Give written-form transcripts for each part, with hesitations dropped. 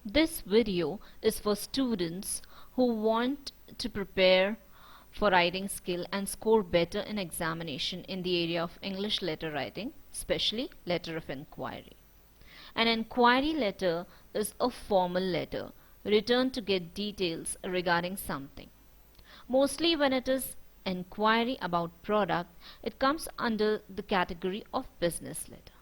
This video is for students who want to prepare for writing skill and score better in examination in the area of English letter writing, especially letter of inquiry. An inquiry letter is a formal letter written to get details regarding something. Mostly when it is inquiry about product, it comes under the category of business letter.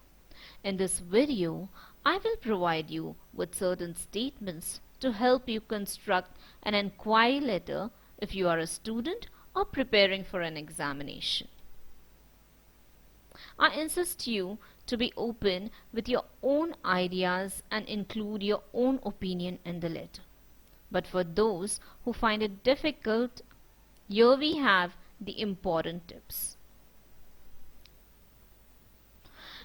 In this video, I will provide you with certain statements to help you construct an inquiry letter if you are a student or preparing for an examination. I insist you to be open with your own ideas and include your own opinion in the letter. But for those who find it difficult, here we have the important tips.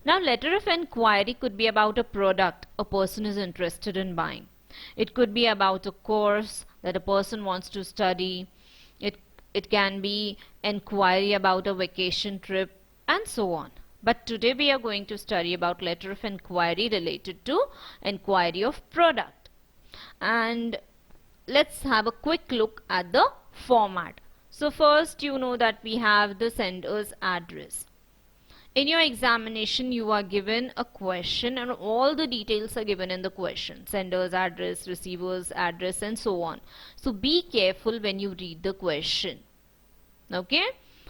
Now, letter of inquiry could be about a product a person is interested in buying. It could be about a course that a person wants to study. It can be inquiry about a vacation trip and so on. But today we are going to study about letter of inquiry related to inquiry of product. And let's have a quick look at the format. So first, you know that we have the sender's address. In your examination, you are given a question and all the details are given in the question. Sender's address, receiver's address and so on. So be careful when you read the question. Okay?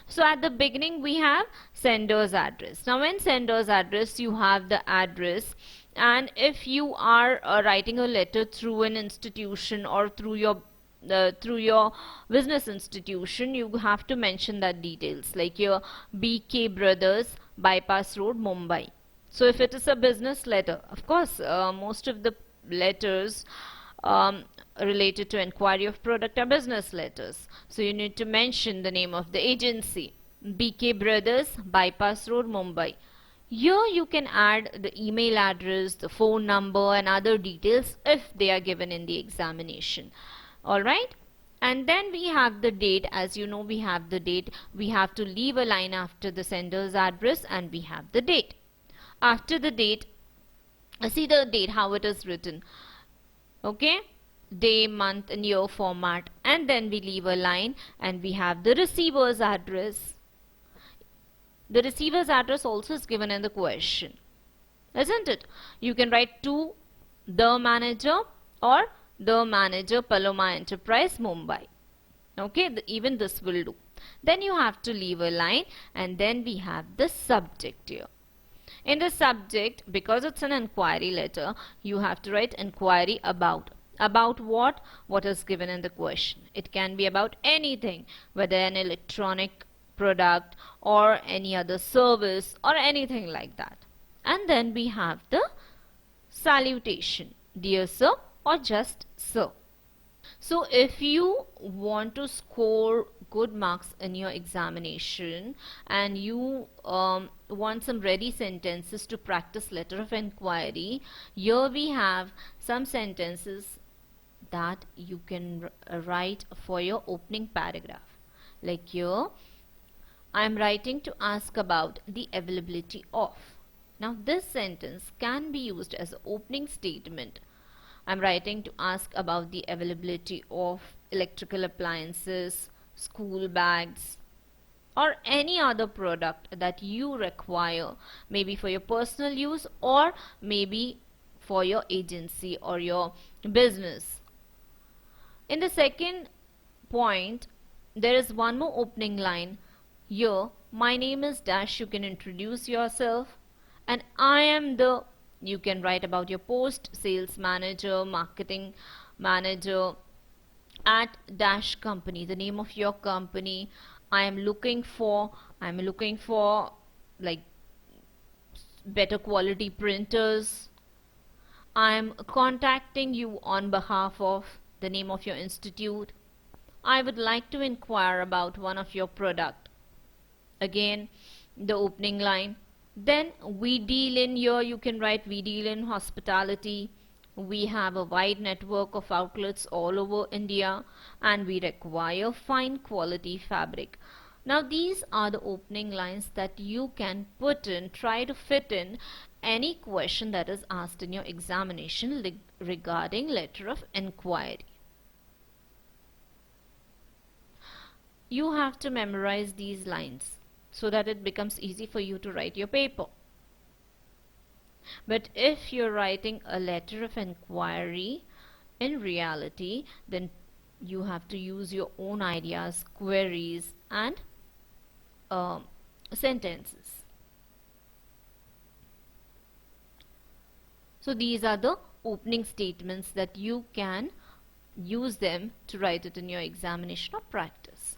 So at the beginning we have sender's address. Now in sender's address you have the address, and if you are writing a letter through an institution or through your business institution, you have to mention that details like your BK Brothers, Bypass Road, Mumbai. So if it is a business letter, of course most of the letters related to inquiry of product are business letters. So you need to mention the name of the agency, BK Brothers, Bypass Road, Mumbai. Here you can add the email address, the phone number and other details if they are given in the examination. Alright, and then we have the date. As you know, we have the date. We have to leave a line after the sender's address and we have the date. After the date, see the date how it is written. Okay, day, month and year format, and then we leave a line and we have the receiver's address. The receiver's address also is given in the question, isn't it? You can write to the manager or the manager, Paloma Enterprise, Mumbai. Okay, even this will do. Then you have to leave a line and then we have the subject here. In the subject, because it's an inquiry letter, you have to write inquiry about. About what? What is given in the question. It can be about anything, whether an electronic product or any other service or anything like that. And then we have the salutation. Dear sir, or just sir. So if you want to score good marks in your examination and you want some ready sentences to practice letter of inquiry, here we have some sentences that you can write for your opening paragraph. Like here, I am writing to ask about the availability of. Now this sentence can be used as an opening statement. I'm writing to ask about the availability of electrical appliances, school bags, or any other product that you require, maybe for your personal use or maybe for your agency or your business. In the second point, there is one more opening line. Here, my name is dash, you can introduce yourself, and I am the, you can write about your post, sales manager, marketing manager at dash company, the name of your company. I'm looking for like better quality printers. I'm contacting you on behalf of the name of your institute. I would like to inquire about one of your product. Again, the opening line. Then we deal in, here you can write we deal in hospitality. We have a wide network of outlets all over India and we require fine quality fabric. Now these are the opening lines that you can put in, try to fit in any question that is asked in your examination regarding letter of inquiry. You have to memorize these lines so that it becomes easy for you to write your paper. But if you're writing a letter of inquiry in reality, then you have to use your own ideas, queries, and sentences. So these are the opening statements that you can use them to write it in your examination or practice.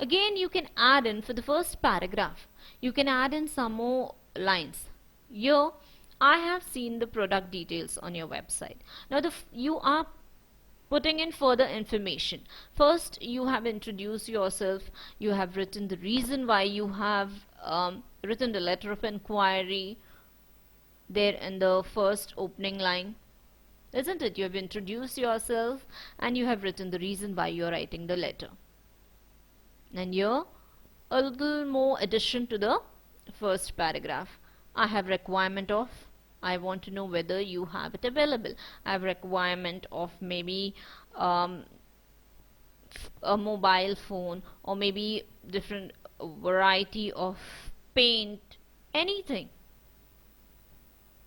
Again, you can add in, for the first paragraph, you can add in some more lines. Here I have seen the product details on your website. Now you are putting in further information. First, you have introduced yourself, you have written the reason why you have written the letter of inquiry there in the first opening line, isn't it? You have introduced yourself and you have written the reason why you are writing the letter. And here a little more addition to the first paragraph. I have requirement of, I want to know whether you have it available. I have requirement of maybe a mobile phone, or maybe different variety of paint, anything.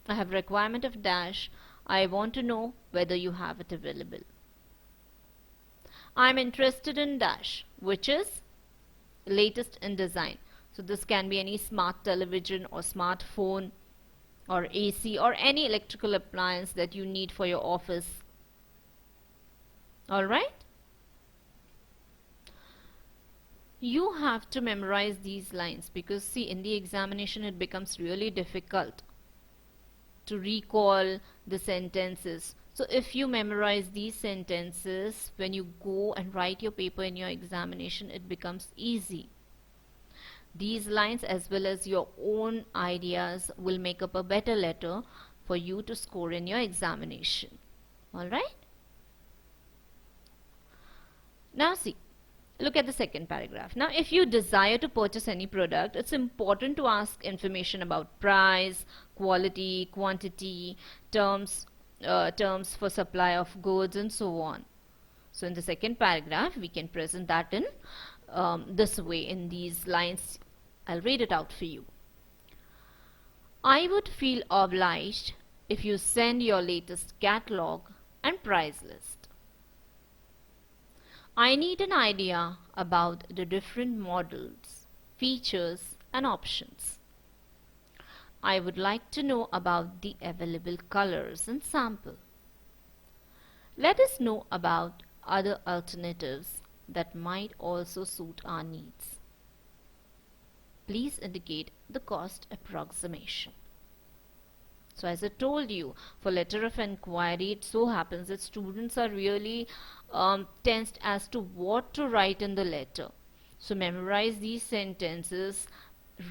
I have requirement of dash. I want to know whether you have it available. I'm interested in dash, which is latest in design. So this can be any smart television or smartphone or AC or any electrical appliance that you need for your office. Alright? You have to memorize these lines, because see, in the examination it becomes really difficult to recall the sentences. So if you memorize these sentences, when you go and write your paper in your examination, it becomes easy. These lines as well as your own ideas will make up a better letter for you to score in your examination. Alright? Now see, look at the second paragraph. Now if you desire to purchase any product, it's important to ask information about price, quality, quantity, terms for supply of goods, and so on. So in the second paragraph we can present that in this way, in these lines. I'll read it out for you. I would feel obliged if you send your latest catalog and price list. I need an idea about the different models, features, and options. I would like to know about the available colors and sample. Let us know about other alternatives that might also suit our needs. Please indicate the cost approximation. So as I told you, for letter of inquiry, it so happens that students are really tensed as to what to write in the letter. So memorize these sentences,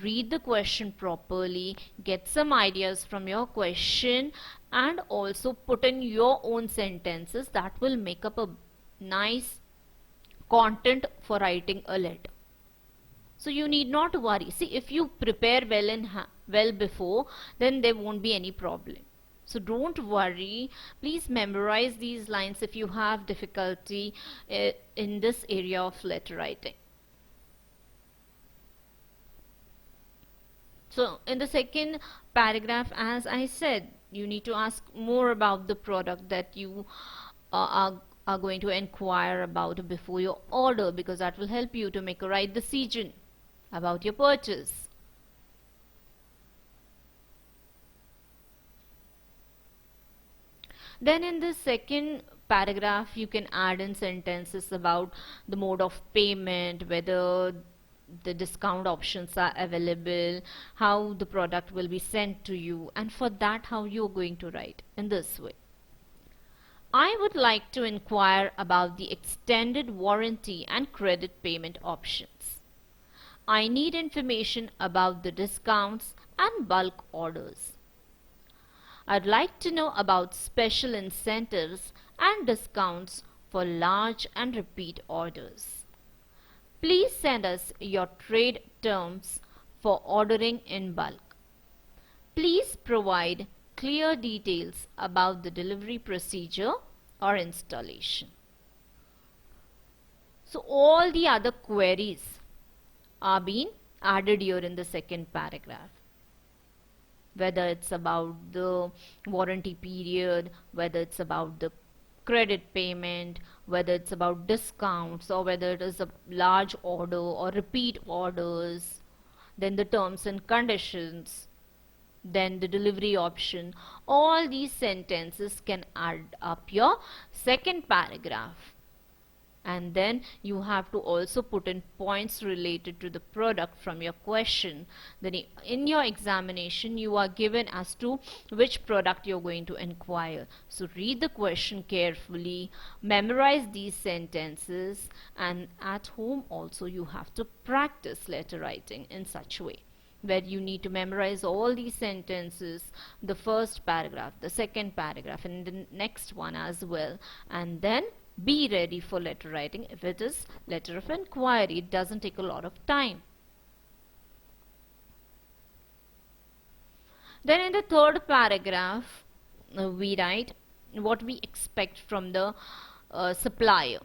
read the question properly, get some ideas from your question, and also put in your own sentences that will make up a nice content for writing a letter. So you need not worry. See, if you prepare well before, then there won't be any problem. So don't worry. Please memorize these lines if you have difficulty in this area of letter writing. So in the second paragraph, as I said, you need to ask more about the product that you are going to inquire about before your order, because that will help you to make a right decision about your purchase. Then in the second paragraph you can add in sentences about the mode of payment, whether the discount options are available, how the product will be sent to you, and for that how you are going to write in this way. I would like to inquire about the extended warranty and credit payment options. I need information about the discounts and bulk orders. I'd like to know about special incentives and discounts for large and repeat orders. Please send us your trade terms for ordering in bulk. Please provide clear details about the delivery procedure or installation. So all the other queries are being added here in the second paragraph. Whether it's about the warranty period, whether it's about the credit payment, whether it's about discounts, or whether it is a large order or repeat orders, then the terms and conditions, then the delivery option, all these sentences can add up your second paragraph. And then you have to also put in points related to the product from your question. Then in your examination you are given as to which product you're going to inquire. So read the question carefully, memorize these sentences, and at home also you have to practice letter writing in such a way where you need to memorize all these sentences, the first paragraph, the second paragraph, and the next one as well, and then be ready for letter writing. If it is letter of inquiry, it doesn't take a lot of time. Then in the third paragraph, we write what we expect from the supplier.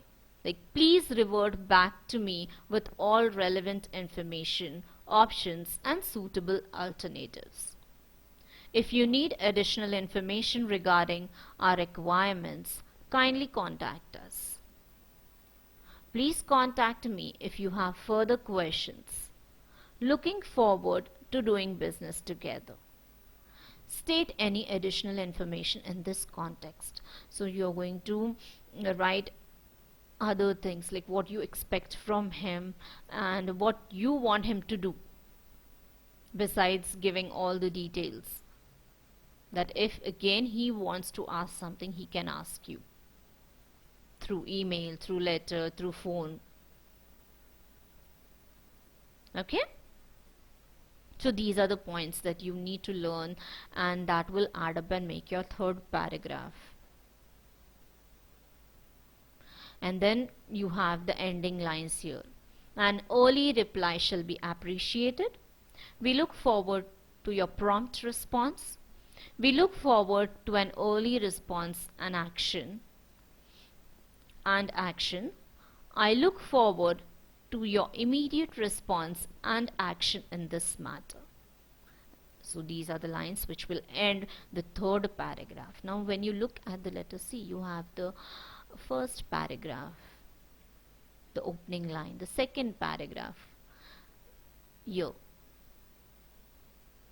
Like, please revert back to me with all relevant information, options, and suitable alternatives. If you need additional information regarding our requirements, kindly contact us. Please contact me if you have further questions. Looking forward to doing business together. State any additional information in this context. So you're going to write other things like what you expect from him and what you want him to do, besides giving all the details. That if again he wants to ask something, he can ask you through email, through letter, through phone. Okay? So these are the points that you need to learn, and that will add up and make your third paragraph. And then you have the ending lines here. An early reply shall be appreciated. We look forward to your prompt response. We look forward to an early response and action. I look forward to your immediate response and action in this matter. So these are the lines which will end the third paragraph. Now when you look at the letter C, you have the first paragraph, the opening line, the second paragraph here,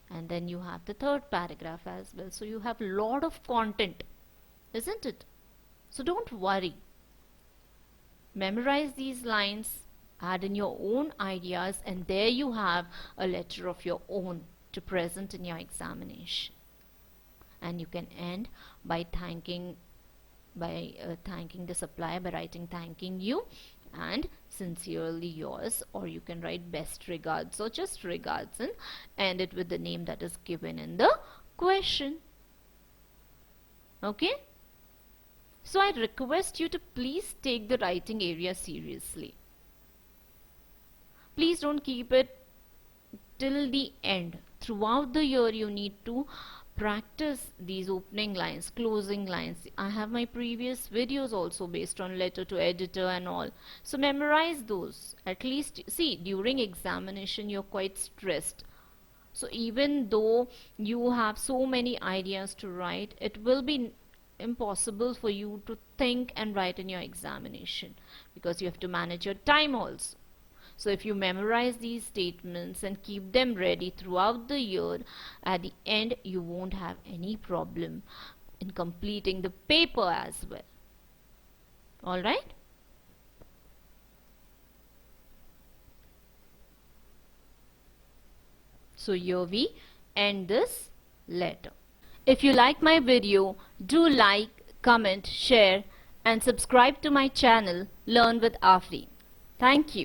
and then you have the third paragraph as well. So you have a lot of content, isn't it? So don't worry. Memorize these lines, add in your own ideas, and there you have a letter of your own to present in your examination. And you can end by thanking the supplier by writing thanking you and sincerely yours, or you can write best regards or just regards and end it with the name that is given in the question. Okay? So I request you to please take the writing area seriously. Please don't keep it till the end. Throughout the year you need to practice these opening lines, closing lines. I have my previous videos also based on letter to editor and all. So memorize those. At least, see, during examination you're quite stressed. So even though you have so many ideas to write, it will be impossible for you to think and write in your examination because you have to manage your time also. So if you memorize these statements and keep them ready throughout the year, at the end you won't have any problem in completing the paper as well. Alright? So here we end this letter. If you like my video, do like, comment, share and subscribe to my channel Learn with Afreen. Thank you.